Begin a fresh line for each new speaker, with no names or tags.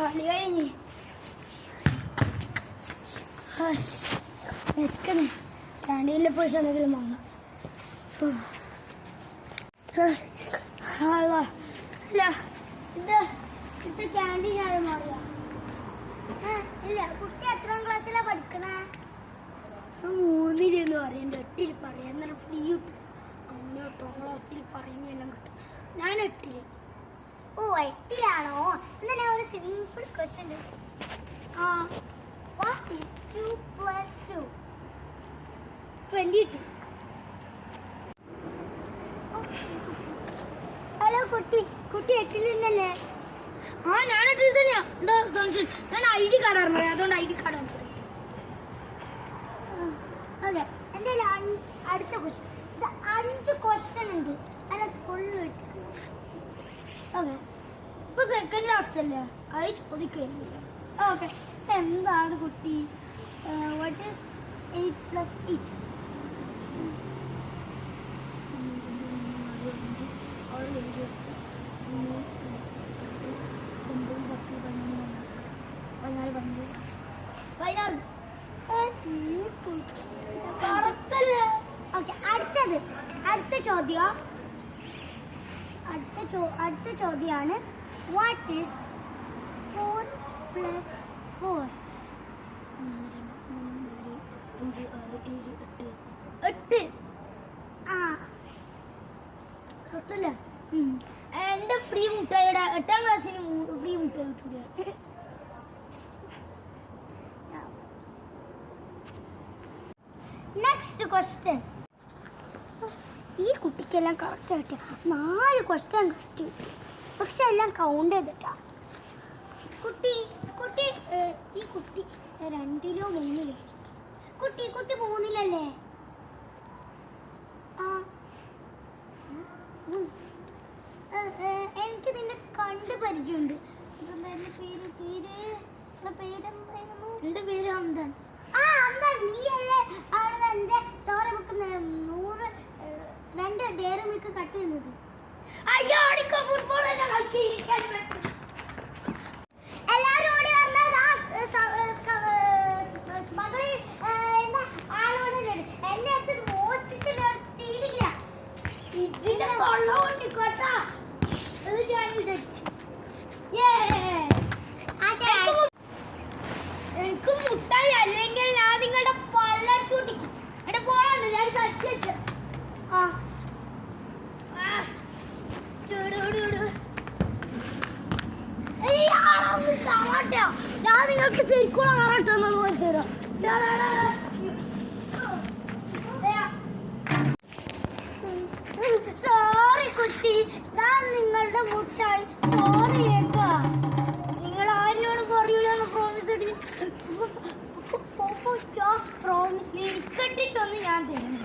കളി കഴിഞ്ഞ് വിശക്കുന്നേ ക്യാൻറ്റീനിൽ പോയിട്ട് എന്തെങ്കിലും വാങ്ങാം. അല്ല ഇത് ക്യാൻറ്റീനാണ് മാറിയ. ഇല്ല, കുട്ടി എത്രാം ക്ലാസ്സിലാണ് പഠിക്കണേ? 3 പറയണ്ട, 8 പറയാം. എന്നാലും ഫ്രീ കിട്ടും. അങ്ങനെ 8ാം ക്ലാസ്സിൽ പറയുന്നതെല്ലാം കിട്ടും. ഞാൻ 8. ഓ, 8ലാണോ? എന്നാ ഞാൻ ഒരു simple question. What is 2 plus 2? 22. Hello കുട്ടി 8ലുണ്ടല്ലേ? ഞാൻ 8ൽ തന്നെയാ. എന്താ സംശയം? ഞാൻ ID കാർഡ് അറിഞ്ഞത്, അതുകൊണ്ട് ID കാർഡ് വെച്ചത്. ഓക്കെ, എൻ്റെ അടുത്ത ക്വസ്റ്റ്യൻ. ഇത് 5 ക്വസ്റ്റ്യൻ ഉണ്ട്, അതിനകത്ത് ഫുള്ള് ഇട്ട്. ഓക്കെ, ഇപ്പൊ സെക്കൻഡ് ലാസ്റ്റ് അല്ലേ, അത് ചോദിക്കുകയില്ല. ഓക്കെ, എന്താണ് കുട്ടി? What is 8 plus 8? 16. ഓക്കെ, അടുത്ത ചോദ്യമാണ് വാട്ട് ഈസ് 4 plus 4? 5, 6, 7, 8. കറക്റ്റല്ലേ? എന്റെ ഫ്രീ മുട്ടായിയുടെ 8ാം ക്ലാസ്സിന് ഫ്രീ മുട്ടായി കിട്ടൂല. Next question. ഈ കുട്ടിക്കെല്ലാം കറക്റ്റ് കിട്ടിയ 4 ക്വസ്റ്റ്യൻ കറക്റ്റ് കിട്ടി, പക്ഷെ എല്ലാം കൗണ്ട് ചെയ്തിട്ടാ. കുട്ടി ഈ കുട്ടി 2ലോ 3ലോ? കുട്ടി 3ലല്ലേ? എനിക്ക് നിന്നെ കണ്ട് പരിചയമുണ്ട്. എന്റെ പേര് ഹംദാൻ. നീയല്ലേ എന്റെ story book 2 Dairy Milk cut ചെയ്യുന്നത്? അയ്യോ, ഫുട്ബോൾ എല്ലാരും ഓടി എന്നെ മോഷ്ടിച്ചില്ല. ഇജിന്റെ തൊള്ള കൊണ്ടിക്കോട്ടാ. അത് ഞാൻ വിചാരിച്ചു. എനിക്ക് മുട്ടായി അല്ലെങ്കിൽ ഞാൻ നിങ്ങളുടെ പള്ളൂട്ടിക്കും. എന്റെ പോളുണ്ട്, ഞാൻ കഴിച്ചു. ഞാൻ നിങ്ങൾക്ക് ശരിക്കുള്ള കറാട്ടോ തരാം. സോറി കുട്ടി, ഞാൻ നിങ്ങളുടെ മുട്ടായി. സോറി കേട്ടോ. നിങ്ങൾ ആരിനോട് പറയൂലെന്ന് പ്രോമിസ്. പ്രോമിസ് ഇരിക്കട്ടിട്ടൊന്ന് ഞാൻ തരുന്നു.